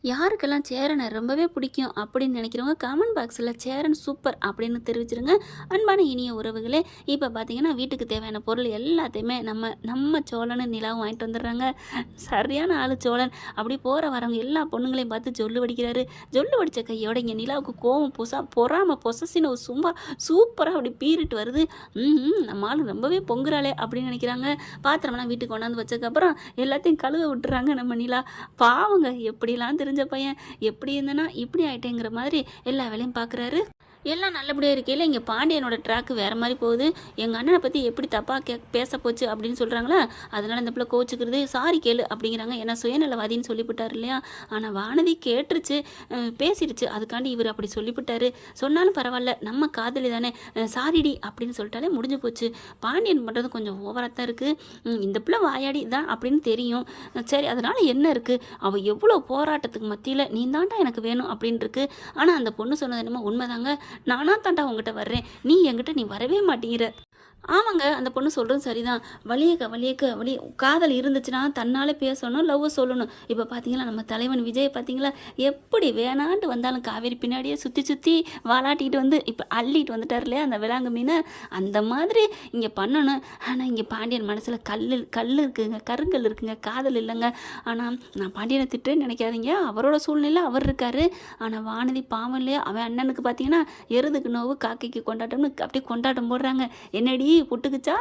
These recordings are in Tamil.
யாருக்கெல்லாம் சேரனை ரொம்பவே பிடிக்கும் அப்படின்னு நினைக்கிறவங்க கமெண்ட் பாக்ஸில் சேரன் சூப்பர் அப்படின்னு தெரிவிச்சிருங்க. அன்பான இனிய உறவுகளே, இப்போ பார்த்தீங்கன்னா வீட்டுக்கு தேவையான பொருள் எல்லாத்தையுமே நம்ம சோழனு நிலாவும் வாங்கிட்டு வந்துடுறாங்க. சரியான ஆளு சோழன். அப்படி போகிற வரவங்க எல்லா பொண்ணுங்களையும் பார்த்து ஜொல்லு வடிக்கிறாரு. ஜொல்லு வடித்த கையோட இங்கே நிலாவுக்கு கோவம் பொறாம பொசசின்னு சும்மா சூப்பராக அப்படி பீறிட்டு வருது. நம்ம ஆள் ரொம்பவே பொங்குறாளே அப்படின்னு நினைக்கிறாங்க. பாத்திரமெல்லாம் வீட்டுக்கு கொண்டாந்து வச்சதுக்கப்புறம் எல்லாத்தையும் கழுவ விட்டுறாங்க நம்ம நிலா. பாவங்க, எப்படிலாம் தெரிஞ்ச பையன், எப்படி இருந்தனா இப்படி ஆயிட்டேங்கிற மாதிரி எல்லா வேலையும் பார்க்குறாரு. எல்லாம் நல்லபடியாக இருக்கையில் இங்கே பாண்டியனோட ட்ராக்கு வேறு மாதிரி போகுது. எங்கள் அண்ணனை பற்றி எப்படி தப்பாக பேச போச்சு அப்படின்னு சொல்கிறாங்களா, அதனால் இந்த பிள்ளை கோச்சிக்கிறது. சாரி கேளு அப்படிங்கிறாங்க. ஏன்னா சுயநலவாதின்னு சொல்லிவிட்டார் இல்லையா. ஆனால் வானதி கேட்டுருச்சு, பேசிடுச்சு. அதுக்காண்டி இவர் அப்படி சொல்லிவிட்டாரு. சொன்னாலும் பரவாயில்ல, நம்ம காதலி தானே, சாரிடி அப்படின்னு சொல்லிட்டாலே முடிஞ்சு போச்சு. பாண்டியன் பண்ணுறது கொஞ்சம் ஓவராக தான் இருக்குது. இந்த பிள்ளை வாயாடி தான் அப்படின்னு தெரியும். சரி, அதனால் என்ன இருக்குது, அவள் எவ்வளோ போராட்டத்துக்கு மத்தியில் நீ தாண்டா எனக்கு வேணும் அப்படின்னு இருக்கு. ஆனால் அந்த பொண்ணு சொன்னது என்னமோ உண்மைதாங்க. நானா தாண்டா உங்ககிட்ட வர்றேன், நீ என்கிட்ட நீ வரவே மாட்டேங்கிற. ஆமாங்க, அந்த பொண்ணு சொல்கிறது சரிதான். வழி காதல் இருந்துச்சுன்னா தன்னாலே பேசணும், லவ்வை சொல்லணும். இப்போ பார்த்தீங்களா நம்ம தலைவன் விஜய் பார்த்தீங்களா, எப்படி வேணான்ட்டு வந்தாலும் காவேரி பின்னாடியே சுற்றி வாலாட்டிக்கிட்டு வந்து இப்போ அள்ளிட்டு வந்துட்டார் இல்லையா அந்த விலாங்கு மீனை. அந்த மாதிரி இங்கே பண்ணணும். ஆனால் இங்கே பாண்டியன் மனசில் கல் இருக்குங்க, கருங்கல் இருக்குங்க, காதல் இல்லைங்க. ஆனால் நான் பாண்டியனை திட்டுன்னு நினைக்காதீங்க, அவரோட சூழ்நிலை அவர் இருக்கார். ஆனால் வானதி பாவம் இல்லையா, அவன் அண்ணனுக்கு பார்த்தீங்கன்னா எருதுக்கு நோவு காக்கைக்கு கொண்டாட்டம்னு அப்படியே கொண்டாட்டம் போடுறாங்க. என்னடி புட்டுக்குச்சா,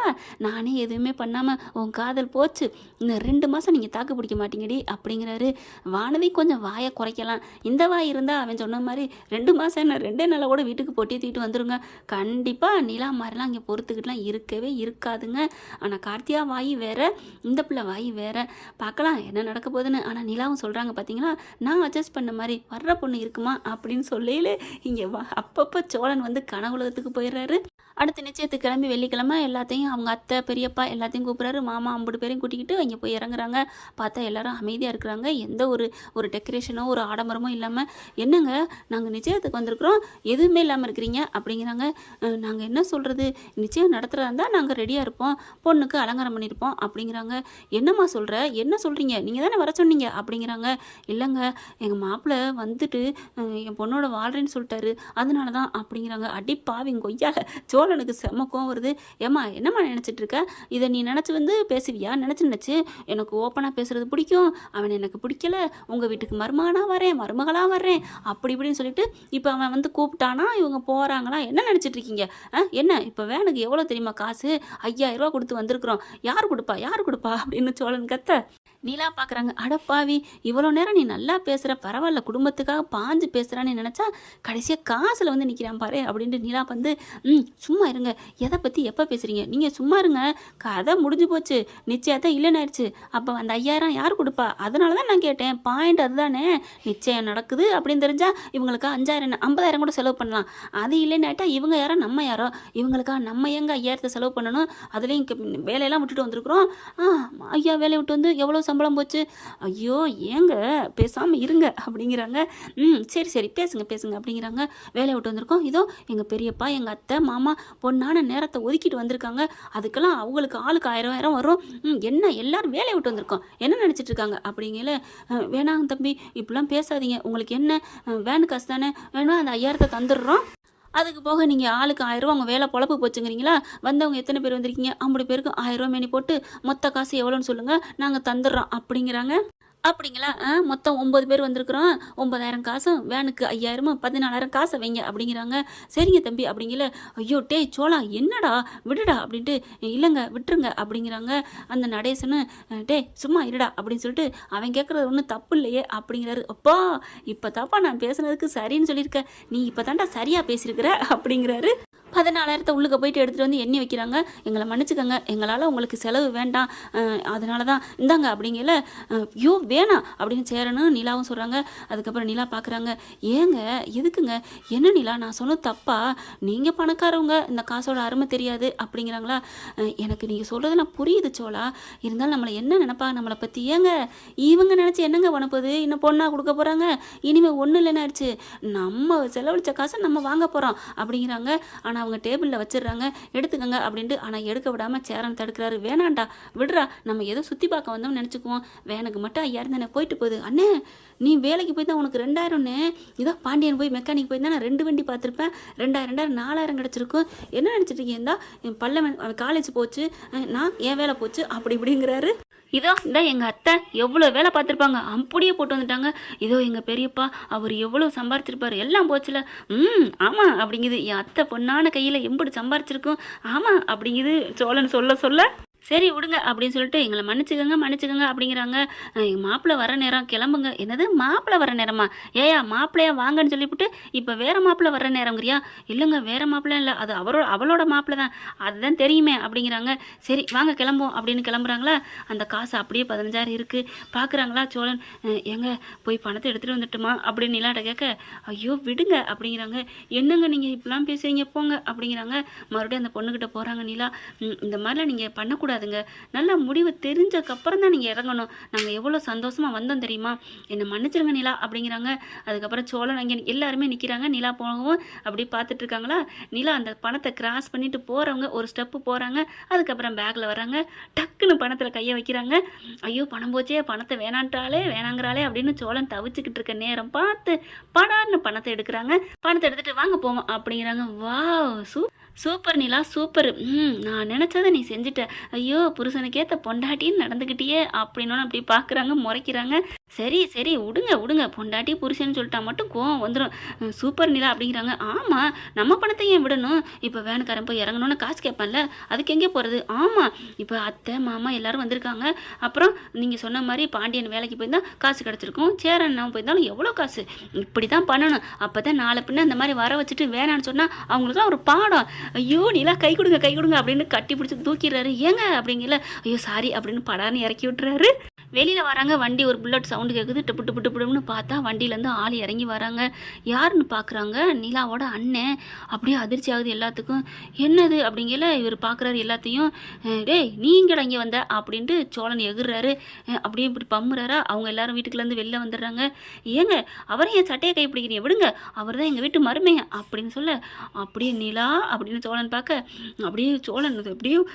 நானே எதுவுமே பண்ணாமல் உன் காதல் போச்சு, இன்னும் 2 மாதம் நீங்கள் தாக்கு பிடிக்க மாட்டீங்கடி அப்படிங்கிறாரு. வானதி கொஞ்சம் வாயை குறைக்கலாம். இந்த வாய் இருந்தால் அவன் சொன்ன மாதிரி 2 மாதம் என்ன 2 நாளாக கூட வீட்டுக்கு பொட்டி தூக்கிட்டு வந்துருங்க. கண்டிப்பாக நிலா மாதிரிலாம் இங்கே பொறுத்துக்கிட்டுலாம் இருக்கவே இருக்காதுங்க. ஆனால் கார்த்தியா வாய் வேற, இந்த பிள்ளை வாய் வேற. பார்க்கலாம் என்ன நடக்க போகுதுன்னு. ஆனால் நிலாவும் சொல்கிறாங்க பார்த்தீங்களா, நான் அட்ஜஸ்ட் பண்ண மாதிரி வர்ற பொண்ணு இருக்குமா அப்படின்னு சொல்லையிலே இங்கே அப்பப்போ சோழன் வந்து கனவுலகத்துக்கு போயிடுறாரு. அடுத்து நிச்சயத்துக்கு கிளம்பி வெள்ளிக்கிழமை எல்லாத்தையும் அவங்க அத்தை பெரியப்பா எல்லாத்தையும் கூப்பிட்றாரு. மாமா 50 பேரையும் கூட்டிக்கிட்டு இங்கே போய் இறங்குறாங்க. பார்த்தா எல்லாரும் அமைதியாக இருக்கிறாங்க. எந்த ஒரு டெக்கரேஷனோ ஒரு ஆடம்பரமோ இல்லாமல். என்னங்க, நாங்கள் நிச்சயத்துக்கு வந்திருக்கிறோம், எதுவுமே இல்லாமல் இருக்கிறீங்க அப்படிங்கிறாங்க. நாங்கள் என்ன சொல்கிறது, நிச்சயம் நடத்துகிறதா இருந்தால் நாங்கள் ரெடியாக இருப்போம், பொண்ணுக்கு அலங்காரம் பண்ணியிருப்போம் அப்படிங்கிறாங்க. என்னம்மா சொல்கிற, என்ன சொல்கிறீங்க, நீங்கள் தானே வர சொன்னீங்க அப்படிங்கிறாங்க. இல்லைங்க, எங்கள் மாப்பிள்ளை வந்துட்டு என் பொண்ணோட வாழ்றேன்னு சொல்லிட்டாரு, அதனால தான் அப்படிங்கிறாங்க. அடி பாவி கொய்யால சோழனுக்கு செம்ம கோவம் வருது. ஏம்மா என்னம்மா நினச்சிட்டு இருக்க, இதை நீ நினச்சி வந்து பேசுவியா, நினச்சி எனக்கு ஓப்பனாக பேசுகிறது பிடிக்கும், அவன் எனக்கு பிடிக்கல, உங்கள் வீட்டுக்கு மருமகளாக வரேன் அப்படி இப்படின்னு சொல்லிட்டு இப்போ அவன் வந்து கூப்பிட்டானா இவங்க போகிறாங்களா, என்ன நினச்சிட்டு இருக்கீங்க? என்ன இப்போ வேனுக்கு எவ்வளோ தெரியுமா காசு, 5000 ரூபா கொடுத்து வந்திருக்கிறோம், யார் கொடுப்பா அப்படின்னு சோழன் கத்த. நிலா பார்க்குறாங்க. அடப்பாவி, இவ்வளோ நேரம் நீ நல்லா பேசுகிற, பரவாயில்ல குடும்பத்துக்காக பாஞ்சு பேசுகிறான்னு நினச்சா கடைசியாக காசில் வந்து நிற்கிறான் பாரு அப்படின்ட்டு நிலா வந்து சும்மா இருங்க, எதை பற்றி எப்போ பேசுகிறீங்க, நீங்கள் சும்மா இருங்க, கதை முடிஞ்சு போச்சு, நிச்சயத்தான் இல்லைன்னு ஆயிடுச்சு, அப்போ அந்த 5000 யார் கொடுப்பா, அதனால தான் நான் கேட்டேன், பாயிண்ட் அதுதானே, நிச்சயம் நடக்குது அப்படின்னு தெரிஞ்சால் இவங்களுக்கு 5000 50,000 கூட செலவு பண்ணலாம், அது இல்லைன்னு ஆகிட்டா இவங்க யாரோ நம்ம யாரோ, இவங்களுக்கா நம்ம எங்கே 5000 செலவு பண்ணணும், அதுலேயும் வேலையெல்லாம் விட்டுட்டு வந்திருக்குறோம். ஐயா வேலையை விட்டு வந்து எவ்வளோ சம்பளம் போச்சு, ஐயோ ஏங்க பேசாமல் இருங்க அப்படிங்கிறாங்க. சரி பேசுங்க அப்படிங்கிறாங்க. வேலையை விட்டு வந்திருக்கோம், இதோ எங்கள் பெரியப்பா எங்கள் அத்தை மாமா பொண்ணான நேரத்தை ஒதுக்கிட்டு வந்திருக்காங்க, அதுக்கெல்லாம் அவங்களுக்கு ஆளுக்கு 1000 வரும், என்ன எல்லாரும் வேலையை விட்டு வந்திருக்கோம், என்ன நினச்சிட்டு இருக்காங்க அப்படிங்கல. வேணாங்க தம்பி இப்படிலாம் பேசாதீங்க, உங்களுக்கு என்ன வேனு காசு தானே வேணும், அந்த 5000 தந்துடுறோம், அதுக்கு போக நீங்கள் ஆளுக்கு 1000 ரூபா உங்கள் வேலை பொழப்பு போச்சுங்கிறீங்களா, வந்தவங்க எத்தனை பேர் வந்திருக்கீங்க, 50 பேருக்கு 1000 ரூபா மேனி போட்டு மொத்த காசு எவ்வளோன்னு சொல்லுங்கள், நாங்கள் தந்துடுறோம் அப்படிங்கிறாங்க. அப்படிங்களா, மொத்தம் 9 பேர் வந்திருக்கிறோம், 9000 காசும் வேனுக்கு 5000 14,000 காசை வைங்க அப்படிங்கிறாங்க. சரிங்க தம்பி அப்படிங்கல. ஐயோ டே சோழா என்னடா விடுடா அப்படின்ட்டு, இல்லைங்க விட்டுருங்க அப்படிங்கிறாங்க. அந்த நடேசனு டே சும்மா இருடா அப்படின்னு சொல்லிட்டு அவன் கேட்குறது ஒன்றும் தப்பு இல்லையே அப்படிங்கிறாரு. அப்பா இப்போ தாப்பா நான் பேசுனதுக்கு சரின்னு சொல்லியிருக்க, நீ இப்போ தாண்டா சரியாக பேசியிருக்கிற அப்படிங்கிறாரு. 14,000 உள்ளுக்க போயிட்டு எடுத்துகிட்டு வந்து எண்ணி வைக்கிறாங்க. எங்களை மன்னிச்சுக்கோங்க, எங்களால் உங்களுக்கு செலவு வேண்டாம், அதனால தான் இந்தாங்க அப்படிங்கல. ஐயோ வேணாம் அப்படின்னு சேரணும் நிலாவும் சொல்கிறாங்க. அதுக்கப்புறம் நிலா பார்க்குறாங்க. ஏங்க எதுக்குங்க, என்ன நிலா நான் சொன்னது தப்பா, நீங்கள் பணக்காரவங்க, இந்த காசோட அருமை தெரியாது அப்படிங்கிறாங்களா. எனக்கு நீங்கள் சொல்கிறதெல்லாம் புரியுது சோழா, இருந்தாலும் நம்மளை என்ன நினைப்பாங்க நம்மளை பற்றி, ஏங்க இவங்க நினச்சி என்னங்க வனப்புது, இன்னும் பொண்ணாக கொடுக்க போகிறாங்க, இனிமேல் ஒன்றும் இல்லைன்னு ஆயிடுச்சு, நம்ம செலவழித்த காசை நம்ம வாங்க போகிறோம் அப்படிங்கிறாங்க. ஆனால் ஆனால் அவங்க டேபிளில் வச்சிடுறாங்க. எடுத்துக்கங்க அப்படின்ட்டு. ஆனால் எடுக்க விடாமல் சேரன் தடுக்கிறாரு. வேணாண்டா விடுறா, நம்ம ஏதோ சுற்றி பார்க்க வந்தோம்னு நினச்சிக்குவோம், வேனுக்கு மட்டும் 5000 தானே போயிட்டு போகுது. அண்ணே நீ வேலைக்கு போய் தான் உனக்கு 2000ன்னு, இதோ பாண்டியன் போய் மெக்கானிக் போய் தான் நான் 2 வண்டி பார்த்துருப்பேன், 2000 4000 கிடச்சிருக்கும். என்ன நினச்சிட்டு இருக்கீங்க? பல்லவன் காலேஜ் போச்சு, நான் என் வேலை போச்சு அப்படி இப்படிங்கிறாரு. இதோ இந்த எங்கள் அத்தை எவ்வளோ வேலை பார்த்துருப்பாங்க, அப்படியே போட்டு வந்துட்டாங்க. இதோ எங்கள் பெரியப்பா அவர் எவ்வளோ சம்பாரிச்சிருப்பாரு, எல்லாம் போச்சுல. ஆமாம் அப்படிங்குது. என் அத்தை பொண்ணான கையில் எம்படி சம்பாரிச்சிருக்கும். ஆமாம் அப்படிங்குது சோழன் சொல்ல சொல்ல. சரி விடுங்க அப்படின்னு சொல்லிட்டு எங்களை மன்னிச்சுக்கோங்க அப்படிங்கிறாங்க. எங்கள் மாப்பிள்ளை வர நேரம், கிளம்புங்க. என்னது மாப்பிள்ளை வர நேரமா? ஏயா மாப்பிள்ளையா வாங்கன்னு சொல்லிவிட்டு இப்போ வேறு மாப்பிள்ளை வர நேரங்கிறியா? இல்லைங்க வேறு மாப்பிள்ளை இல்லை, அது அவளோட மாப்பிள்ளை தான், அதுதான் தெரியுமே அப்படிங்கிறாங்க. சரி வாங்க கிளம்புவோம் அப்படின்னு கிளம்புறாங்களா. அந்த காசு அப்படியே 15000 இருக்குது. பார்க்குறாங்களா சோழன். எங்க போய் பணத்தை எடுத்துகிட்டு வந்துட்டுமா அப்படின்னு நிலாட்ட கேட்க, ஐயோ விடுங்க அப்படிங்கிறாங்க. என்னங்க நீங்கள் இப்படிலாம் பேசுகிறீங்க, போங்க அப்படிங்கிறாங்க. மறுபடியும் அந்த பொண்ணுக்கிட்ட போகிறாங்க நிலா. இந்த மாதிரிலாம் நீங்கள் பண்ணக்கூடாது, நல்லா முடிவு தெரிஞ்சக்கப்புறம் தான் நீங்கள் இறங்கணும். நாங்கள் எவ்வளோ சந்தோஷமாக வந்தோம் தெரியுமா, என்னை மன்னிச்சிருங்க நிலா அப்படிங்கிறாங்க. அதுக்கப்புறம் சோழன் அங்கே எல்லாருமே நிற்கிறாங்க. நிலா போகவும் அப்படி பார்த்துட்டு இருக்காங்களா. நிலா அந்த பணத்தை கிராஸ் பண்ணிட்டு போகிறவங்க ஒரு ஸ்டெப்பு போகிறாங்க. அதுக்கப்புறம் பேக்கில் வராங்க. டக்குன்னு பணத்தில் கையை வைக்கிறாங்க. ஐயோ பணம் போச்சே, பணத்தை வேணாங்கிறாளே அப்படின்னு சோழன் தவிச்சுக்கிட்டு இருக்க நேரம் பார்த்து படார்னு பணத்தை எடுக்கிறாங்க. பணத்தை எடுத்துகிட்டு வாங்க போவோம் அப்படிங்கிறாங்க. வாவ் சூப்பர் நிலா சூப்பர். நான் நினச்சதை நீ செஞ்சுட்ட. ஐயோ புருஷனுக்கேற்ற பொண்டாட்டின்னு நடந்துக்கிட்டியே அப்படின்னு அப்படி பார்க்குறாங்க, முறைக்கிறாங்க. சரி விடுங்க, பொண்டாட்டி புருஷன்னு சொல்லிட்டா மட்டும் கோவம் வந்துடும். சூப்பர் நிலா அப்படிங்கிறாங்க. ஆமாம் நம்ம பணத்தை ஏன் விடணும்? இப்போ வேனுக்காரன் போய் இறங்கணுன்னு காசு கேட்பான்ல, அதுக்கு எங்கே போகிறது? ஆமாம் இப்போ அத்தை மாமா எல்லோரும் வந்திருக்காங்க. அப்புறம் நீங்கள் சொன்ன மாதிரி பாண்டியன் வேலைக்கு போயிருந்தால் காசு கிடச்சிருக்கும், சேரன் நான் போயிருந்தாலும் எவ்வளோ காசு. இப்படி தான் பண்ணணும். அப்போ தான் நாளை பின்ன இந்த மாதிரி வர வச்சுட்டு வேணான்னு சொன்னால் அவங்களுக்குலாம் ஒரு பாடம். ஐயோ நிலா கை கொடுங்க அப்படின்னு கட்டி பிடிச்சி தூக்கிடுறாரு. ஏங்க அப்படிங்கல. ஐயோ சாரி அப்படின்னு படான்னு இறக்கி விட்டுறாரு. வெளியில் வராங்க. வண்டி ஒரு புல்லட் சவுண்டு கேட்குது. டிப்புன்னு பார்த்தா வண்டியிலேருந்து ஆள் இறங்கி வராங்க. யாருன்னு பார்க்குறாங்க, நிலாவோட அண்ணன். அப்படியே அதிர்ச்சி ஆகுது எல்லாத்துக்கும். என்னது அப்படிங்கல. இவர் பார்க்குறாரு எல்லாத்தையும். டேய் நீ இங்கடா இங்கே வந்த அப்படின்ட்டு சோழன் எகுறாரு. அப்படியே இப்படி பம்முறாரா. அவங்க எல்லாரும் வீட்டுக்குள்ளேருந்து வெளில வந்துடுறாங்க. ஏங்க அவரை என் சட்டையை கைப்பிடிக்கிறீங்க, விடுங்க, அவர் தான் எங்கள் வீட்டு மருமையா அப்படின்னு சொல்ல, அப்படியே நிலா அப்படின்னு சோழன் பார்க்க, அப்படியே சோழன் எப்படியும்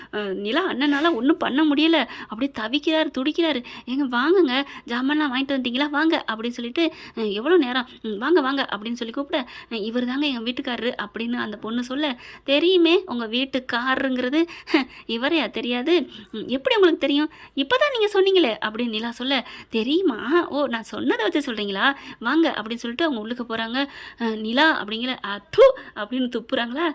நிலா அண்ணனால ஒன்றும் பண்ண முடியல. அப்படியே தவிக்கிறாரு, துடிக்கிறாரு. ஏங்க வாங்குங்க, ஜாமான்லாம் வாங்கிட்டு வந்தீங்களா, வாங்க அப்படின்னு சொல்லிட்டு, எவ்வளோ நேரம், வாங்க அப்படின்னு சொல்லி கூப்பிட, இவர் தாங்க எங்கள் வீட்டுக்காரரு அப்படின்னு அந்த பொண்ணு சொல்ல, தெரியுமே உங்கள் வீட்டுக்காரருங்கிறது இவரையா தெரியாது, எப்படி உங்களுக்கு தெரியும், இப்போ தான் நீங்கள் சொன்னீங்களே அப்படின்னு நிலா சொல்ல, தெரியுமா, ஓ நான் சொன்னதை வச்சு சொல்கிறீங்களா, வாங்க அப்படின்னு சொல்லிட்டு அவங்க உள்ளுக்கு போகிறாங்க. நிலா அப்படிங்கிற அத்து அப்படின்னு துப்புறாங்களா.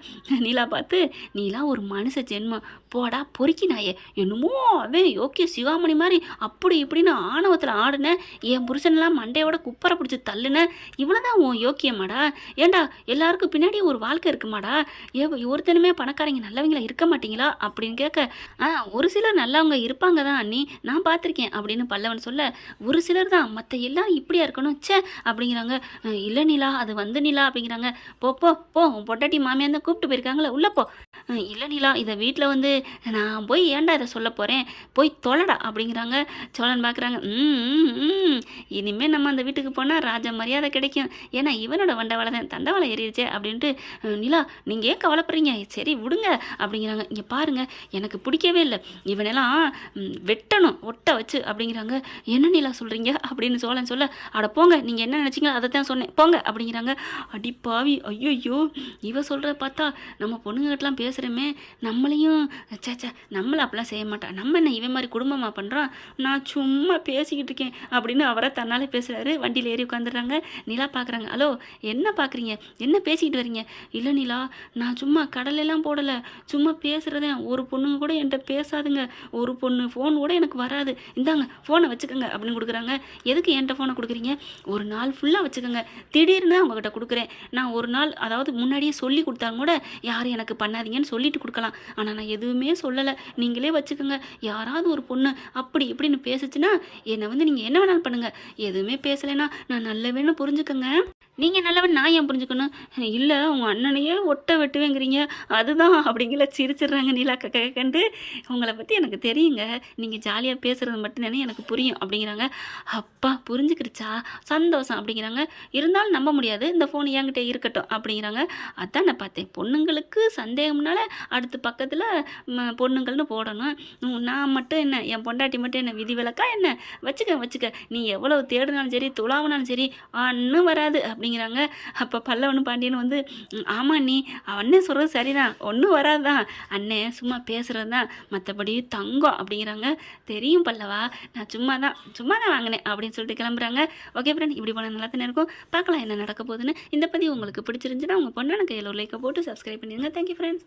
நிலா பார்த்து, நீலா ஒரு மனுஷ ஜென்மம், போடா பொறுக்கி நாயே, என்னமோ அவன் யோக்கிய சிவாமணி மாதிரி அப்படி இப்படின்னு ஆணவத்தில் ஆடுனேன், என் புருஷனெல்லாம் மண்டையோட குப்பரை பிடிச்சி தள்ளுனேன், இவ்வளோதான் உன் யோக்கியமாடா, ஏண்டா எல்லாருக்கும் பின்னாடி ஒரு வாழ்க்கை இருக்குமாடா, ஒருத்தனுமே பணக்காரங்க நல்லவங்களா இருக்க மாட்டீங்களா அப்படின்னு கேட்க, ஒரு சிலர் நல்லவங்க இருப்பாங்க தான் அண்ணி, நான் பார்த்துருக்கேன் அப்படின்னு பல்லவன் சொல்ல, ஒரு சிலர் தான், மற்ற எல்லாம் இப்படியா இருக்கணும் சே அப்படிங்கிறாங்க. இல்லை நிலா அது வந்து நிலா அப்படிங்கிறாங்க. போ உன் பொட்டாட்டி மாமியார் தான் கூப்பிட்டு போயிருக்காங்களே உள்ளே போ. இல்லை நிலா இதை வீட்டில் வந்து நான் போய் ஏன்டா இதை சொல்ல போகிறேன், போய் தொலைடா அப்படிங்கிறாங்க. சோழன் பார்க்குறாங்க. இனிமேல் நம்ம அந்த வீட்டுக்கு போனால் ராஜ மரியாதை கிடைக்கும், ஏன்னா இவனோட வண்டவாளை தான் தண்டவாளை ஏறிடுச்சே அப்படின்ட்டு. நிலா நீங்கள் ஏன் கவலைப்படுறீங்க, சரி விடுங்க அப்படிங்கிறாங்க. இங்கே பாருங்கள் எனக்கு பிடிக்கவே இல்லை, இவனெல்லாம் வெட்டணும் ஒட்ட வச்சு அப்படிங்கிறாங்க. என்ன நிலா சொல்கிறீங்க அப்படின்னு சோழன் சொல்ல, அட போங்க நீங்கள் என்ன நினச்சிங்க அதை தான் சொன்னேன் போங்க அப்படிங்கிறாங்க. அடிப்பாவி, ஐயோ இவ சொல்கிறத பார்த்தா நம்ம பொண்ணுங்ககிட்டலாம் பேசுகிறோமே, நம்மளையும் சேச்சா நம்மளை அப்படிலாம் செய்ய மாட்டான், நம்ம என்ன இவன் மாதிரி குடும்பமாக பண்ணுறான், நான் சும்மா பேசிக்கிட்டு இருக்கேன் அப்படின்னு அவரை தன்னாலே பேசுகிறாரு. வண்டியில் ஏறி உட்காந்துடுறாங்க. நிலா பார்க்குறாங்க. ஹலோ என்ன பார்க்குறீங்க, என்ன பேசிக்கிட்டு வரீங்க? இல்லை நிலா நான் சும்மா கடலெல்லாம் போடலை, சும்மா பேசுகிறதேன், ஒரு பொண்ணுங்க கூட என்கிட்ட பேசாதுங்க, ஒரு பொண்ணு ஃபோன் கூட எனக்கு வராது, இந்தாங்க ஃபோனை வச்சுக்கோங்க அப்படின்னு கொடுக்குறாங்க. எதுக்கு என்கிட்ட ஃபோனை கொடுக்குறீங்க, ஒரு நாள் ஃபுல்லாக வச்சுக்கோங்க, திடீர்னு அவங்ககிட்ட கொடுக்குறேன், நான் ஒரு நாள் அதாவது முன்னாடியே சொல்லி கொடுத்தாங்க கூட யாரும் எனக்கு பண்ணாதீங்கன்னு சொல்லிட்டு கொடுக்கலாம், ஆனால் நான் எதுவுமே சொல்லலை, நீங்களே வச்சுக்கோங்க, யாராவது ஒரு பொண்ணு அப்படி இப்படின்னு பேசுச்சுன்னா என்னை வந்து நீங்கள் என்ன வேணாலும் பண்ணுங்கள், எதுவுமே பேசலைன்னா நான் நல்ல வேணும் புரிஞ்சுக்கோங்க. நீங்கள் நல்லவன் நான் ஏன் புரிஞ்சுக்கணும்? இல்லை உங்கள் அண்ணனையே ஒட்ட வெட்டுவேங்கிறீங்க அதுதான் அப்படிங்கிற சிரிச்சிடுறாங்க நிலா கண்டு. உங்களை பற்றி எனக்கு தெரியுங்க, நீங்கள் ஜாலியாக பேசுகிறது மட்டும்தானே எனக்கு புரியும் அப்படிங்கிறாங்க. அப்பா புரிஞ்சுக்கிடுச்சா சந்தோஷம் அப்படிங்கிறாங்க. இருந்தாலும் நம்ப முடியாது, இந்த ஃபோன் என்கிட்ட இருக்கட்டும் அப்படிங்கிறாங்க. அதான் நான் பார்த்தேன், பொண்ணுங்களுக்கு சந்தேகம்னால அடுத்து பக்கத்தில் பொண்ணுங்கள்னு போடணும். நான் மட்டும் என்ன, என் பொண்டாட்டி மட்டும் என்ன விதிவிலக்கா என்ன? வச்சுக்க நீ எவ்வளவு தேடினாலும் சரி துளாவினாலும் சரி ஒன்றும் வராது அப்படிங்கிறாங்க. அப்போ பல்லவனு பாண்டியன் வந்து ஆமா நீ அண்ணே சொல்கிறது சரிதான், ஒன்றும் வராதுதான், அண்ணே சும்மா பேசுகிறது தான், மற்றபடி தங்கம் அப்படிங்கிறாங்க. தெரியும் பல்லவா, நான் சும்மா தான் வாங்கினேன் அப்படின்னு சொல்லிட்டு கிளம்புறாங்க. ஓகே ஃப்ரெண்ட், இப்படி போனால் நல்லா தானே இருக்கும். பார்க்கலாம் என்ன நடக்க போகுதுன்னு. இந்த பதிவு உங்களுக்கு பிடிச்சிருந்துச்சுன்னா உங்கள் பொண்ணான கையில் ஒரு லைக்கை போட்டு சப்ஸ்கிரைப் பண்ணிடுங்க. Thank you friends.